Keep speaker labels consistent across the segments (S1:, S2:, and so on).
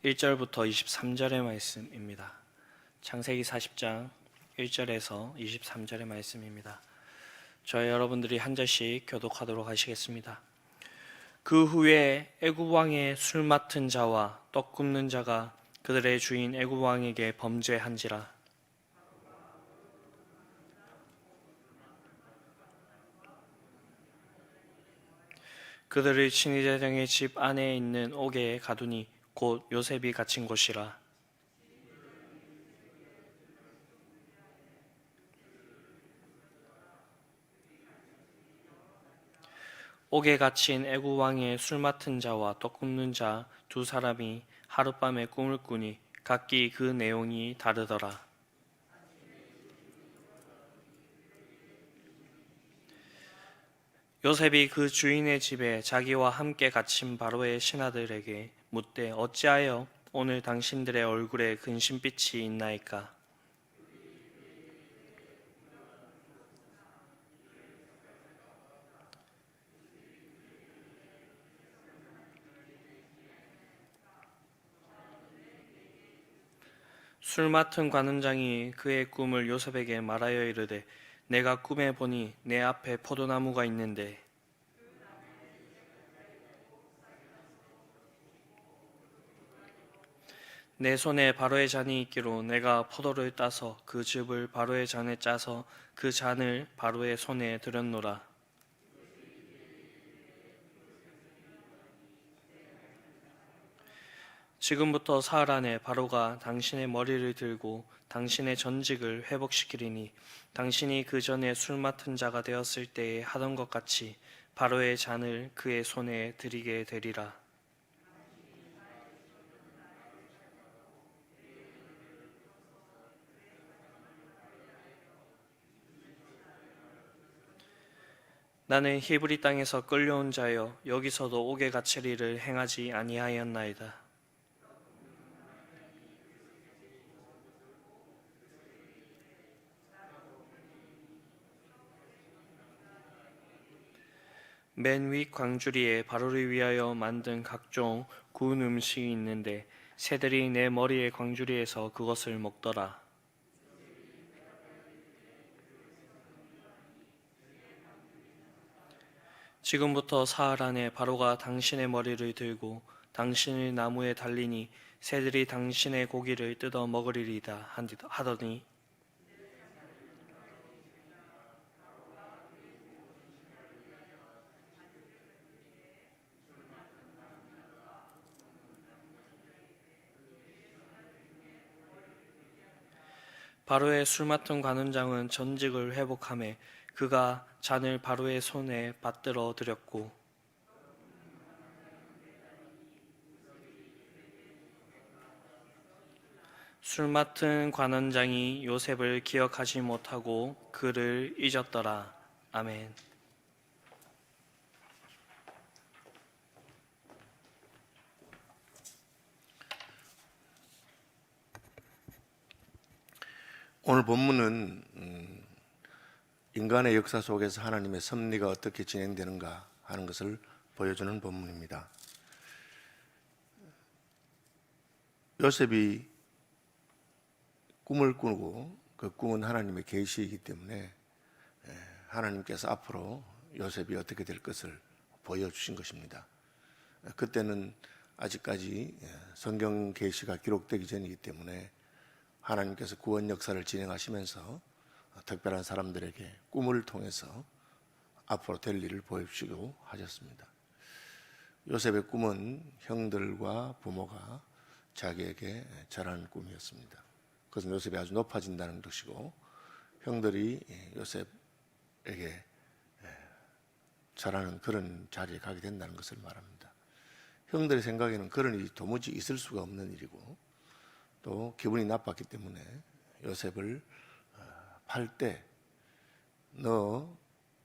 S1: 1절부터 23절의 말씀입니다. 창세기 40장 1절에서 23절의 말씀입니다. 저희 여러분들이 한 절씩 교독하도록 하시겠습니다. 그 후에 애굽 왕의 술 맡은 자와 떡 굽는 자가 그들의 주인 애굽 왕에게 범죄한지라. 그들을 친위대장의 집 안에 있는 옥에 가두니 곧 요셉이 갇힌 곳이라. 옥에 갇힌 애굽 왕의 술 맡은 자와 떡 굽는 자 두 사람이 하룻밤에 꿈을 꾸니 각기 그 내용이 다르더라. 요셉이 그 주인의 집에 자기와 함께 갇힌 바로의 신하들에게 묻되 어찌하여 오늘 당신들의 얼굴에 근심빛이 있나이까? 술 맡은 관원장이 그의 꿈을 요셉에게 말하여 이르되 내가 꿈에 보니 내 앞에 포도나무가 있는데 내 손에 바로의 잔이 있기로 내가 포도를 따서 그 즙을 바로의 잔에 짜서 그 잔을 바로의 손에 들였노라. 지금부터 사흘 안에 바로가 당신의 머리를 들고 당신의 전직을 회복시키리니 당신이 그 전에 술 맡은 자가 되었을 때에 하던 것 같이 바로의 잔을 그의 손에 드리게 되리라. 나는 히브리 땅에서 끌려온 자여 여기서도 옥에 갇힐 일을 행하지 아니하였나이다. 맨 윗 광주리에 바로를 위하여 만든 각종 구운 음식이 있는데 새들이 내 머리의 광주리에서 그것을 먹더라. 지금부터 사흘 안에 바로가 당신의 머리를 들고 당신의 나무에 달리니 새들이 당신의 고기를 뜯어 먹으리이다 하더니 바로의 술 맡은 관원장은 전직을 회복하며 그가 잔을 바로의 손에 받들어 드렸고 술 맡은 관원장이 요셉을 기억하지 못하고 그를 잊었더라. 아멘.
S2: 오늘 본문은 인간의 역사 속에서 하나님의 섭리가 어떻게 진행되는가 하는 것을 보여주는 본문입니다. 요셉이 꿈을 꾸고 그 꿈은 하나님의 계시이기 때문에 하나님께서 앞으로 요셉이 어떻게 될 것을 보여주신 것입니다. 그때는 아직까지 성경 계시가 기록되기 전이기 때문에 하나님께서 구원 역사를 진행하시면서 특별한 사람들에게 꿈을 통해서 앞으로 될 일을 보여주시고 하셨습니다. 요셉의 꿈은 형들과 부모가 자기에게 절하는 꿈이었습니다. 그것은 요셉이 아주 높아진다는 것이고 형들이 요셉에게 절하는 그런 자리에 가게 된다는 것을 말합니다. 형들의 생각에는 그런 일이 도무지 있을 수가 없는 일이고 또 기분이 나빴기 때문에 요셉을 팔 때 너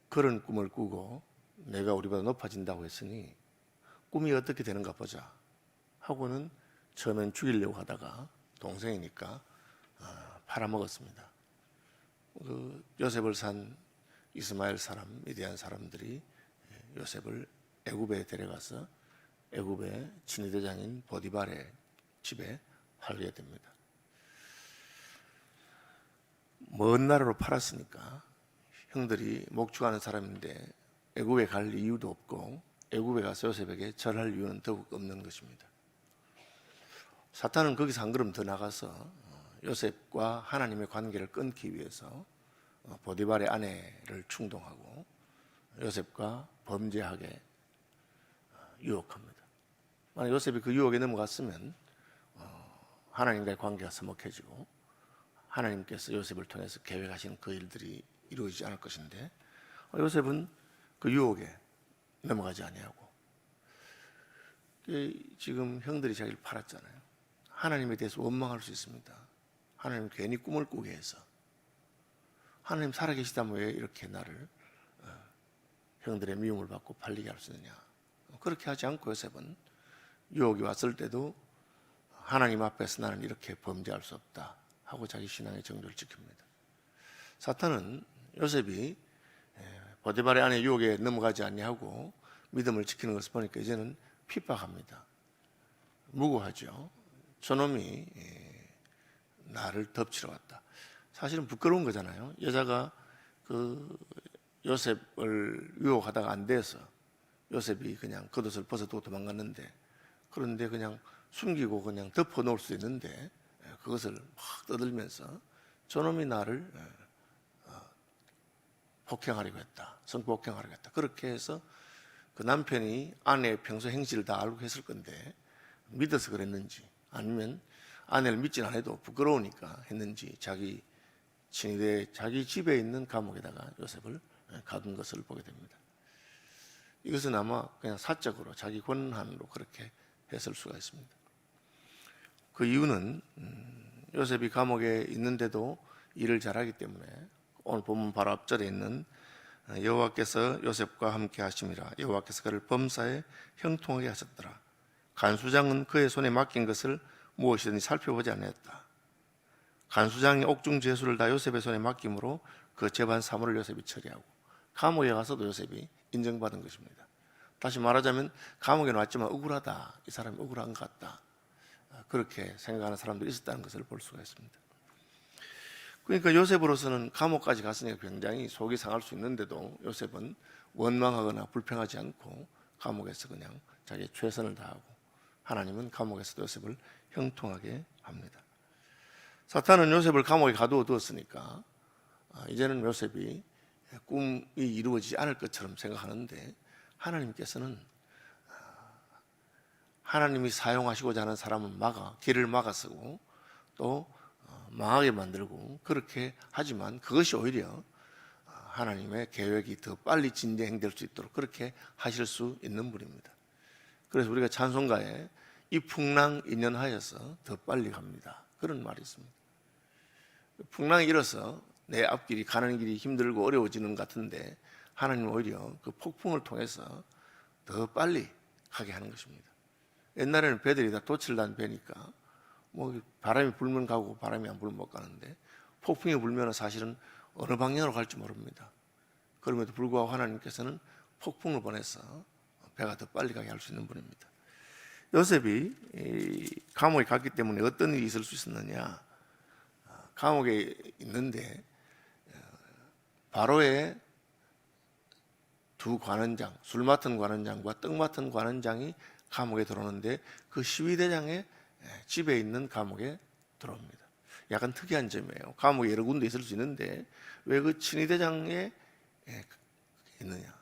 S2: 그런 꿈을 꾸고 내가 우리보다 높아진다고 했으니 꿈이 어떻게 되는가 보자 하고는 처음엔 죽이려고 하다가 동생이니까 팔아먹었습니다. 그 요셉을 산 이스마엘 사람, 미디안 사람들이 요셉을 애굽에 데려가서 애굽의 친위대장인 보디발의 집에 팔게 됩니다. 먼 나라로 팔았으니까 형들이 목축하는 사람인데 애굽에 갈 이유도 없고 애굽에 가서 요셉에게 절할 이유는 더욱 없는 것입니다. 사탄은 거기서 한 걸음 더 나가서 요셉과 하나님의 관계를 끊기 위해서 보디발의 아내를 충동하고 요셉과 범죄하게 유혹합니다. 만약 요셉이 그 유혹에 넘어갔으면 하나님과의 관계가 서먹해지고 하나님께서 요셉을 통해서 계획하신 그 일들이 이루어지지 않을 것인데 요셉은 그 유혹에 넘어가지 아니하고 지금 형들이 자기를 팔았잖아요. 하나님에 대해서 원망할 수 있습니다. 하나님 괜히 꿈을 꾸게 해서 하나님 살아계시다면 왜 이렇게 나를 형들의 미움을 받고 팔리게 할 수 있느냐. 그렇게 하지 않고 요셉은 유혹이 왔을 때도 하나님 앞에서 나는 이렇게 범죄할 수 없다 하고 자기 신앙의 정도를 지킵니다. 사탄은 요셉이 보디발의 아내 유혹에 넘어가지 아니하고 믿음을 지키는 것을 보니까 이제는 핍박합니다. 무고하죠. 저놈이 나를 덮치러 왔다. 사실은 부끄러운 거잖아요. 여자가 그 요셉을 유혹하다가 안 돼서 요셉이 그냥 겉옷을 벗어두고 도망갔는데 그런데 그냥 숨기고 그냥 덮어 놓을 수 있는데 그것을 막 떠들면서 저놈이 나를 폭행하려고 했다. 성폭행하려고 했다. 그렇게 해서 그 남편이 아내의 평소 행실을 다 알고 했을 건데 믿어서 그랬는지 아니면 아내를 믿진 않아도 부끄러우니까 했는지 자기 친위대 자기 집에 있는 감옥에다가 요셉을 가둔 것을 보게 됩니다. 이것은 아마 그냥 사적으로 자기 권한으로 그렇게 했을 수가 있습니다. 그 이유는 요셉이 감옥에 있는데도 일을 잘하기 때문에 오늘 본문 바로 앞절에 있는 여호와께서 요셉과 함께 하심이라 여호와께서 그를 범사에 형통하게 하셨더라. 간수장은 그의 손에 맡긴 것을 무엇이든지 살펴보지 않았다. 간수장이 옥중 제수를 다 요셉의 손에 맡김으로 그 재반 사물을 요셉이 처리하고 감옥에 가서도 요셉이 인정받은 것입니다. 다시 말하자면 감옥에 왔지만 억울하다. 이 사람이 억울한 것 같다. 그렇게 생각하는 사람들이 있었다는 것을 볼 수가 있습니다. 그러니까 요셉으로서는 감옥까지 갔으니까 굉장히 속이 상할 수 있는데도 요셉은 원망하거나 불평하지 않고 감옥에서 그냥 자기의 최선을 다하고 하나님은 감옥에서도 요셉을 형통하게 합니다. 사탄은 요셉을 감옥에 가두어 두었으니까 이제는 요셉이 꿈이 이루어지지 않을 것처럼 생각하는데 하나님께서는 하나님이 사용하시고자 하는 사람은 길을 막아서고 또 망하게 만들고 그렇게 하지만 그것이 오히려 하나님의 계획이 더 빨리 진행될 수 있도록 그렇게 하실 수 있는 분입니다. 그래서 우리가 찬송가에 이 풍랑 인연하여서 더 빨리 갑니다. 그런 말이 있습니다. 풍랑이 일어서 내 앞길이 가는 길이 힘들고 어려워지는 것 같은데 하나님은 오히려 그 폭풍을 통해서 더 빨리 가게 하는 것입니다. 옛날에는 배들이 다 돛을 단 배니까 뭐 바람이 불면 가고 바람이 안 불면 못 가는데 폭풍이 불면 사실은 어느 방향으로 갈지 모릅니다. 그럼에도 불구하고 하나님께서는 폭풍을 보내서 배가 더 빨리 가게 할 수 있는 분입니다. 요셉이 감옥에 갔기 때문에 어떤 일이 있을 수 있었느냐. 감옥에 있는데 바로의 두 관원장, 술 맡은 관원장과 떡 맡은 관원장이 감옥에 들어오는데 그 시위대장의 집에 있는 감옥에 들어옵니다. 약간 특이한 점이에요. 감옥에 여러 군데 있을 수 있는데 왜 그 친위대장에 있느냐.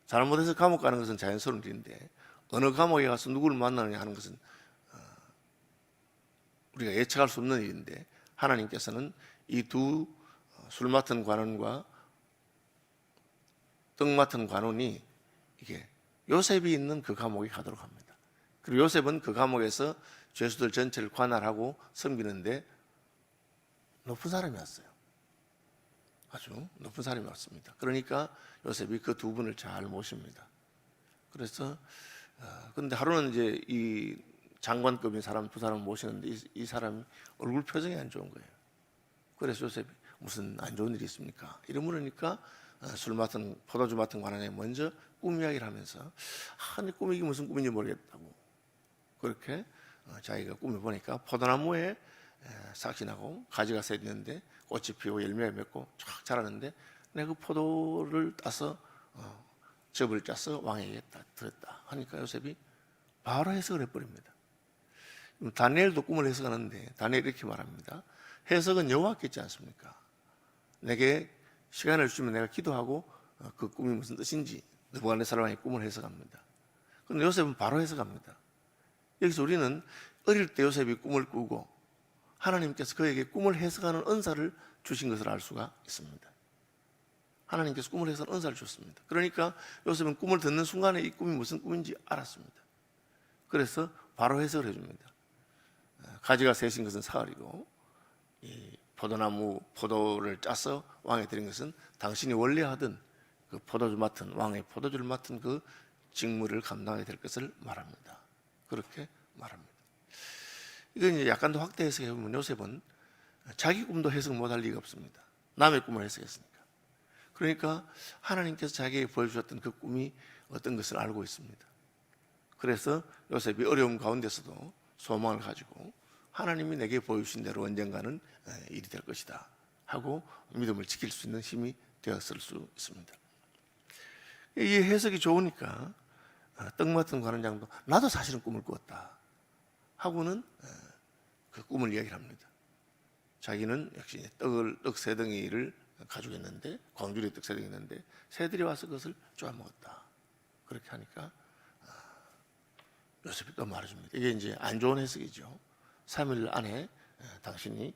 S2: 잘못해서 감옥 가는 것은 자연스러운 일인데 어느 감옥에 가서 누구를 만나느냐 하는 것은 우리가 예측할 수 없는 일인데 하나님께서는 이 두 술 맡은 관원과 떡 맡은 관원이 이게 요셉이 있는 그 감옥에 가도록 합니다. 그리고 요셉은 그 감옥에서 죄수들 전체를 관할하고 섬기는데 높은 사람이었어요. 아주 높은 사람이었습니다. 그러니까 요셉이 그 두 분을 잘 모십니다. 그래서 그런데 하루는 이제 이 장관급인 사람 두 사람을 모시는데 이 사람이 얼굴 표정이 안 좋은 거예요. 그래서 요셉이 무슨 안 좋은 일이 있습니까? 이러 물으니까 술 맡은 포도주 맡은 관원이 먼저 꿈 이야기를 하면서 내 꿈이 이게 무슨 꿈인지 모르겠다고 그렇게 자기가 꿈을 보니까 포도나무에 싹이 나고 가지가 서 있는데 꽃이 피고 열매가 맺고 쫙 자라는데 내가 그 포도를 따서 접을 짜서 왕에게 드렸다 하니까 요셉이 바로 해석을 해버립니다. 다니엘도 꿈을 해석하는데 다니엘이 이렇게 말합니다. 해석은 여호와께 있지 않습니까? 내게 시간을 주면 내가 기도하고 그 꿈이 무슨 뜻인지 느부갓네살 왕의 꿈을 해석합니다. 그런데 요셉은 바로 해석합니다. 여기서 우리는 어릴 때 요셉이 꿈을 꾸고 하나님께서 그에게 꿈을 해석하는 은사를 주신 것을 알 수가 있습니다. 하나님께서 꿈을 해석하는 은사를 줬습니다. 그러니까 요셉은 꿈을 듣는 순간에 이 꿈이 무슨 꿈인지 알았습니다. 그래서 바로 해석을 해줍니다. 가지가 셋인 것은 사흘이고 이 포도나무 포도를 짜서 왕에 드린 것은 당신이 원래 하던 그 포도주 맡은 왕의 포도주를 맡은 그 직무를 감당하게 될 것을 말합니다. 그렇게 말합니다. 이건 이제 약간 더 확대 해석해 보면 요셉은 자기 꿈도 해석 못할 리가 없습니다. 남의 꿈을 해석했으니까. 그러니까 하나님께서 자기에게 보여주셨던 그 꿈이 어떤 것을 알고 있습니다. 그래서 요셉이 어려움 가운데서도 소망을 가지고 하나님이 내게 보여주신 대로 언젠가는 일이 될 것이다 하고 믿음을 지킬 수 있는 힘이 되었을 수 있습니다. 이 해석이 좋으니까 떡 맡은 관원장도 나도 사실은 꿈을 꾸었다 하고는 그 꿈을 이야기를 합니다. 자기는 역시 떡 세 덩이를 가지고 있는데 광주리에 떡 세 덩이 있는데 새들이 와서 그것을 쪼아 먹었다. 그렇게 하니까 요셉이 또 말해줍니다. 이게 이제 안 좋은 해석이죠. 3일 안에 당신이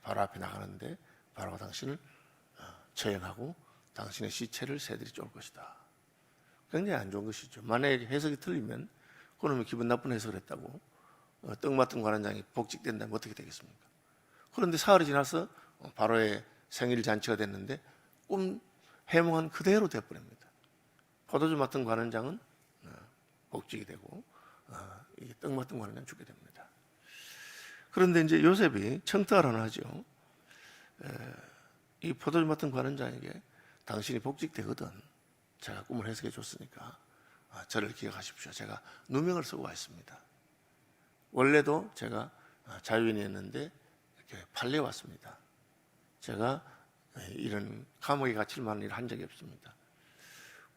S2: 바로 앞에 나가는데 바로가 당신을 처형하고 당신의 시체를 새들이 쫓을 것이다. 굉장히 안 좋은 것이죠. 만약에 해석이 틀리면 그러면 기분 나쁜 해석을 했다고 떡 맡은 관원장이 복직된다면 어떻게 되겠습니까? 그런데 사흘이 지나서 바로의 생일 잔치가 됐는데 꿈 해몽한 그대로 되어버립니다. 포도주 맡은 관원장은 복직이 되고 떡 맡은 관원장은 죽게 됩니다. 그런데 이제 요셉이 청탁을 하나 하죠. 이 포도주 맡은 관원장에게 당신이 복직되거든 제가 꿈을 해석해 줬으니까 저를 기억하십시오. 제가 누명을 쓰고 와 있습니다. 원래도 제가 자유인이었는데 이렇게 판례 왔습니다. 제가 이런 감옥에 갇힐 만한 일을 한 적이 없습니다.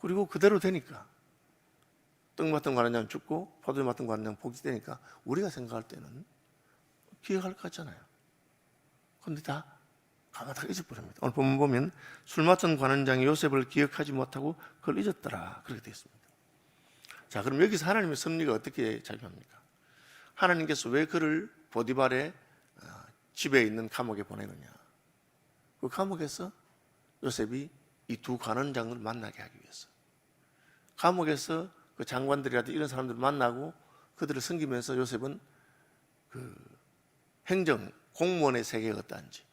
S2: 그리고 그대로 되니까 떡 맡은 관원장 죽고 포도주 맡은 관원장 복직되니까 우리가 생각할 때는 기억할 것 같잖아요. 그런데 다 가마다 잊어버립니다. 오늘 본문 보면 술 맡은 관원장이 요셉을 기억하지 못하고 그걸 잊었더라 그렇게 되어 있습니다. 자, 그럼 여기서 하나님의 섭리가 어떻게 작용합니까? 하나님께서 왜 그를 보디발의 집에 있는 감옥에 보내느냐? 그 감옥에서 요셉이 이 두 관원장을 만나게 하기 위해서 감옥에서 그 장관들이라든지 이런 사람들을 만나고 그들을 섬기면서 요셉은 그 행정 공무원의 세계가 어떠한지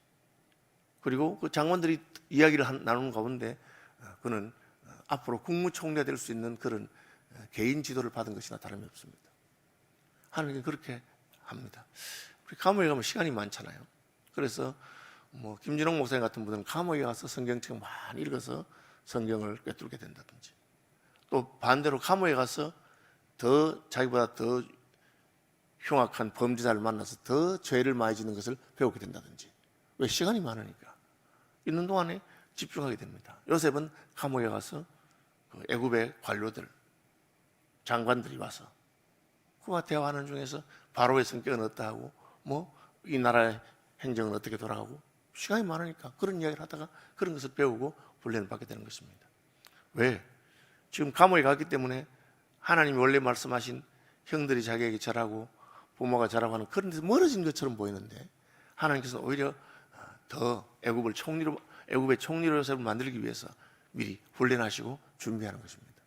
S2: 그리고 그 장관들이 이야기를 나누는 가운데 그는 앞으로 국무총리가 될 수 있는 그런 개인 지도를 받은 것이나 다름이 없습니다. 하나님은 그렇게 합니다. 우리 감옥에 가면 시간이 많잖아요. 그래서 뭐 김진홍 목사님 같은 분들은 감옥에 가서 성경책 많이 읽어서 성경을 꿰뚫게 된다든지 또 반대로 감옥에 가서 더 자기보다 더 흉악한 범죄자를 만나서 더 죄를 많이 짓는 것을 배우게 된다든지 왜 시간이 많으니까 있는 동안에 집중하게 됩니다. 요셉은 감옥에 가서 그 애굽의 관료들 장관들이 와서 그와 대화하는 중에서 바로의 성격은 어떠하고 뭐 이 나라의 행정은 어떻게 돌아가고 시간이 많으니까 그런 이야기를 하다가 그런 것을 배우고 훈련을 받게 되는 것입니다. 왜? 지금 감옥에 갔기 때문에 하나님이 원래 말씀하신 형들이 자기에게 절하고 부모가 절하고 하는 그런 데서 멀어진 것처럼 보이는데 하나님께서 오히려 더 애굽의 총리로 요셉을 만들기 위해서 미리 훈련하시고 준비하는 것입니다.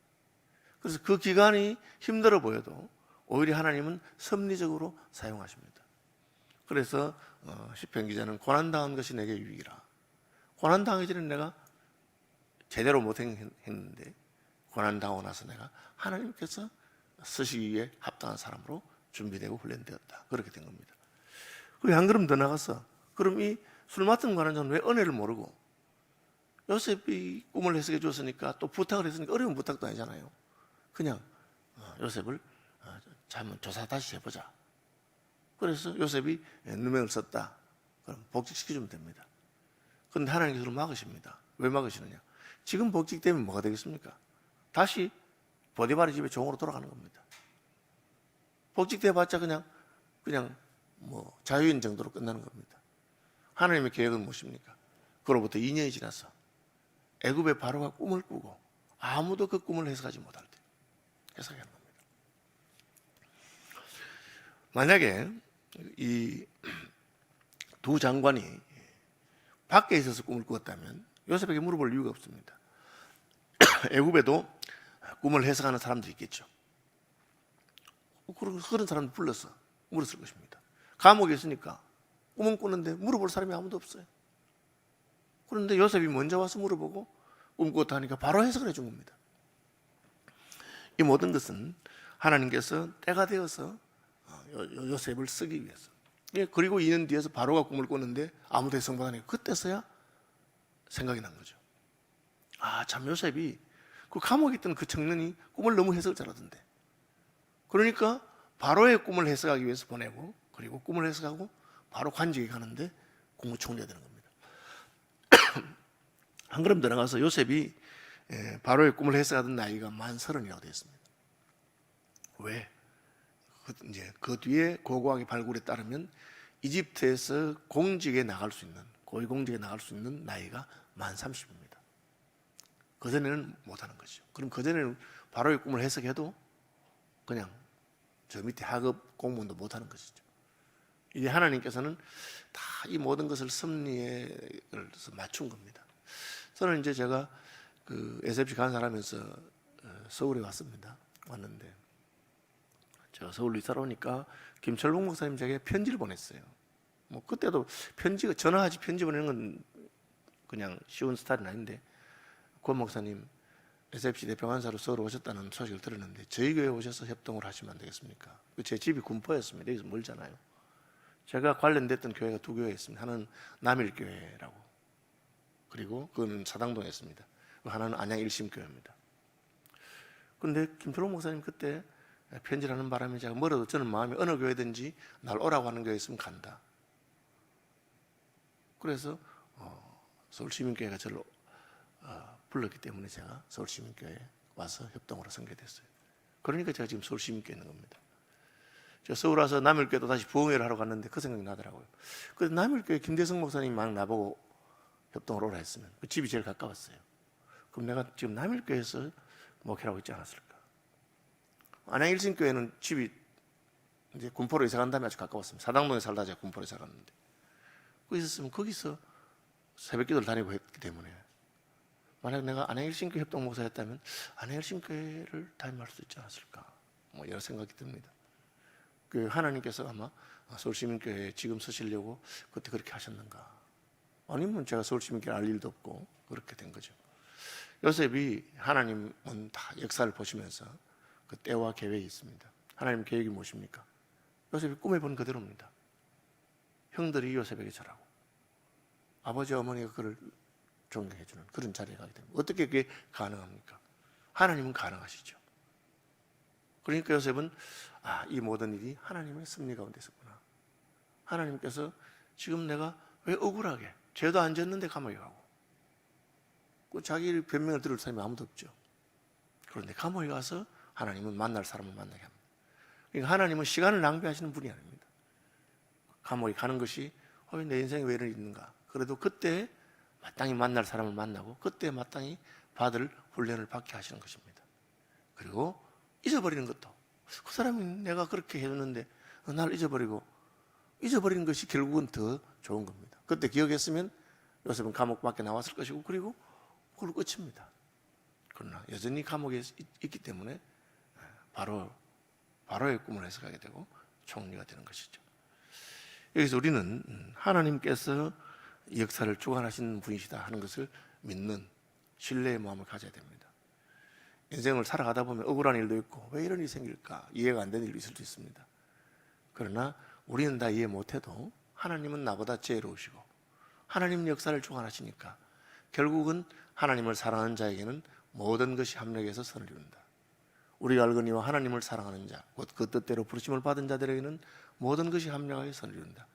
S2: 그래서 그 기간이 힘들어 보여도 오히려 하나님은 섭리적으로 사용하십니다. 그래서 시편 기자는 고난당한 것이 내게 유익이라. 고난당하기 전에 내가 제대로 못했는데 고난당하고 나서 내가 하나님께서 쓰시기 위해 합당한 사람으로 준비되고 훈련되었다. 그렇게 된 겁니다. 그리고 한 걸음 더 나가서 그럼 이 술 맡은 관원장은 왜 은혜를 모르고 요셉이 꿈을 해석해 줬으니까 또 부탁을 했으니까 어려운 부탁도 아니잖아요. 그냥 요셉을 한번 조사 다시 해보자. 그래서 요셉이 누명을 썼다. 그럼 복직시켜주면 됩니다. 그런데 하나님께서 막으십니다. 왜 막으시느냐? 지금 복직되면 뭐가 되겠습니까? 다시 보디바르 집에 종으로 돌아가는 겁니다. 복직돼봤자 그냥 뭐 자유인 정도로 끝나는 겁니다. 하나님의 계획은 무엇입니까? 그로부터 2년이 지나서 애굽의 바로가 꿈을 꾸고 아무도 그 꿈을 해석하지 못할 때 해석하는 겁니다. 만약에 이 두 장관이 밖에 있어서 꿈을 꾸었다면 요셉에게 물어볼 이유가 없습니다. 애굽에도 꿈을 해석하는 사람들이 있겠죠. 그런 사람들 불러서 물었을 것입니다. 감옥에 있으니까 꿈은 꾸는데 물어볼 사람이 아무도 없어요. 그런데 요셉이 먼저 와서 물어보고 꿈 꾸었다 하니까 바로 해석을 해준 겁니다. 이 모든 것은 하나님께서 때가 되어서 요셉을 쓰기 위해서. 그리고 2년 뒤에서 바로가 꿈을 꿨는데 아무도 해석 못하니까 그때서야 생각이 난 거죠. 아, 참 요셉이 그 감옥에 있던 그 청년이 꿈을 너무 해석을 잘하던데. 그러니까 바로의 꿈을 해석하기 위해서 보내고, 그리고 꿈을 해석하고 바로 관직에 가는데 국무총리가 되는 겁니다. 한 걸음 들어가서 요셉이 바로의 꿈을 해석하던 나이가 만 30이라고 되어 있습니다. 왜? 이제 그 뒤에 고고학의 발굴에 따르면 이집트에서 공직에 나갈 수 있는, 고위공직에 나갈 수 있는 나이가 만 30입니다. 그전에는 못하는 것이죠. 그럼 그전에는 바로의 꿈을 해석해도 그냥 저 밑에 하급 공무원도 못하는 것이죠. 이제 하나님께서는 다 이 모든 것을 섭리에 맞춘 겁니다. 저는 이제 제가 그 SFC 간사하면서 서울에 왔는데 제가 서울로 이사 오니까 김철봉 목사님 제게 편지를 보냈어요. 뭐 그때도 전화하지 편지 보내는 건 그냥 쉬운 스타일은 아닌데, 권 목사님 SFC 대표 간사로 서울 오셨다는 소식을 들었는데 저희 교회 오셔서 협동을 하시면 안 되겠습니까? 제 집이 군포였습니다. 여기서 멀잖아요. 제가 관련됐던 교회가 두 교회 있습니다. 하나는 남일교회라고, 그리고 그거는 사당동에 있습니다. 하나는 안양 일심교회입니다. 그런데 김철봉 목사님 그때 편지를 하는 바람에 제가 멀어도 저는 마음이 어느 교회든지 날 오라고 하는 교회 있으면 간다. 그래서 서울시민교회가 저를 불렀기 때문에 제가 서울시민교회에 와서 협동으로 선교됐어요. 그러니까 제가 지금 서울시민교회에 있는 겁니다. 제가 서울 와서 남일교회도 다시 부흥회를 하러 갔는데 그 생각이 나더라고요. 그래서 남일교회 김대성 목사님이 막 나보고 협동을 오라 했으면 그 집이 제일 가까웠어요. 그럼 내가 지금 남일교회에서 목회를 하고 있지 않았을까? 안양 일신교회는 집이 이제 군포로 이사 간 다음에 아주 가까웠습니다. 사당동에 살다 제가 군포로 이사 갔는데 거기 있었으면 거기서 새벽 기도를 다니고 했기 때문에, 만약 내가 안양 일신교회 협동 목사였다면 안양 일신교회를 담임할 수 있지 않았을까? 뭐 여러 생각이 듭니다. 그 하나님께서 아마 서울시민교회에 지금 서시려고 그때 그렇게 하셨는가? 아니면 제가 서울시민교회 알 일도 없고 그렇게 된 거죠. 요셉이 하나님은 다 역사를 보시면서 그 때와 계획이 있습니다. 하나님 계획이 무엇입니까? 요셉이 꿈에 본 그대로입니다. 형들이 요셉에게 절하고 아버지 어머니가 그를 존경해주는 그런 자리에 가게 됩니다. 어떻게 그게 가능합니까? 하나님은 가능하시죠. 그러니까 요셉은 이 모든 일이 하나님의 섭리 가운데 있었구나. 하나님께서 지금 내가 왜 억울하게 죄도 안 졌는데 감옥에 가고, 자기 변명을 들을 사람이 아무도 없죠. 그런데 감옥에 가서 하나님은 만날 사람을 만나게 합니다. 그러니까 하나님은 시간을 낭비하시는 분이 아닙니다. 감옥에 가는 것이 내 인생에 왜 이러는가? 그래도 그때 마땅히 만날 사람을 만나고 그때 마땅히 받을 훈련을 받게 하시는 것입니다. 그리고 잊어버리는 것도, 그 사람이 내가 그렇게 해줬는데 날 잊어버리는 것이 결국은 더 좋은 겁니다. 그때 기억했으면 요셉은 감옥 밖에 나왔을 것이고, 그리고 그걸로 끝입니다. 그러나 여전히 감옥에 있기 때문에 바로의 꿈을 해석하게 되고 총리가 되는 것이죠. 여기서 우리는 하나님께서 역사를 주관하시는 분이시다 하는 것을 믿는 신뢰의 마음을 가져야 됩니다. 인생을 살아가다 보면 억울한 일도 있고 왜 이런 일이 생길까 이해가 안 되는 일도 있을 수 있습니다. 그러나 우리는 다 이해 못해도 하나님은 나보다 지혜로우시고 하나님 역사를 주관하시니까 결국은 하나님을 사랑하는 자에게는 모든 것이 합력해서 선을 이룬다. 우리가 알거니와 하나님을 사랑하는 자, 곧 그 뜻대로 부르심을 받은 자들에게는 모든 것이 합력하여 선을 이룬다.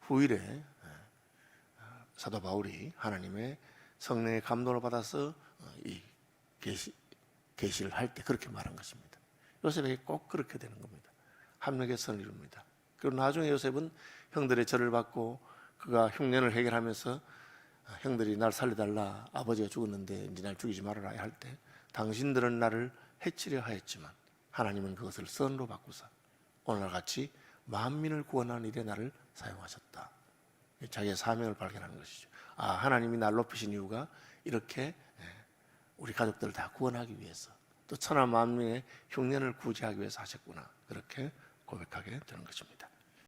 S2: 후일에 사도 바울이 하나님의 성령의 감동을 받아서 이 계시를 할 때 그렇게 말한 것입니다. 요셉에게 꼭 그렇게 되는 겁니다. 합력의 선을 이룹니다. 그리고 나중에 요셉은 형들의 절을 받고 그가 흉년을 해결하면서 형들이 날 살려달라, 아버지가 죽었는데 이제 날 죽이지 말아라 할 때 당신들은 나를 해치려 하였지만 하나님은 그것을 선으로 바꾸사 오늘같이 만민을 구원하는 일에 나를 사용하셨다. 자기의 사명을 발견하는 것이죠. 아, 하나님이 날 높이신 이유가 이렇게 우리 가족들을 다 구원하기 위해서, 또 천하 만민의 흉년을 구제하기 위해서 하셨구나, 그렇게 고백하게 되는 것입니다.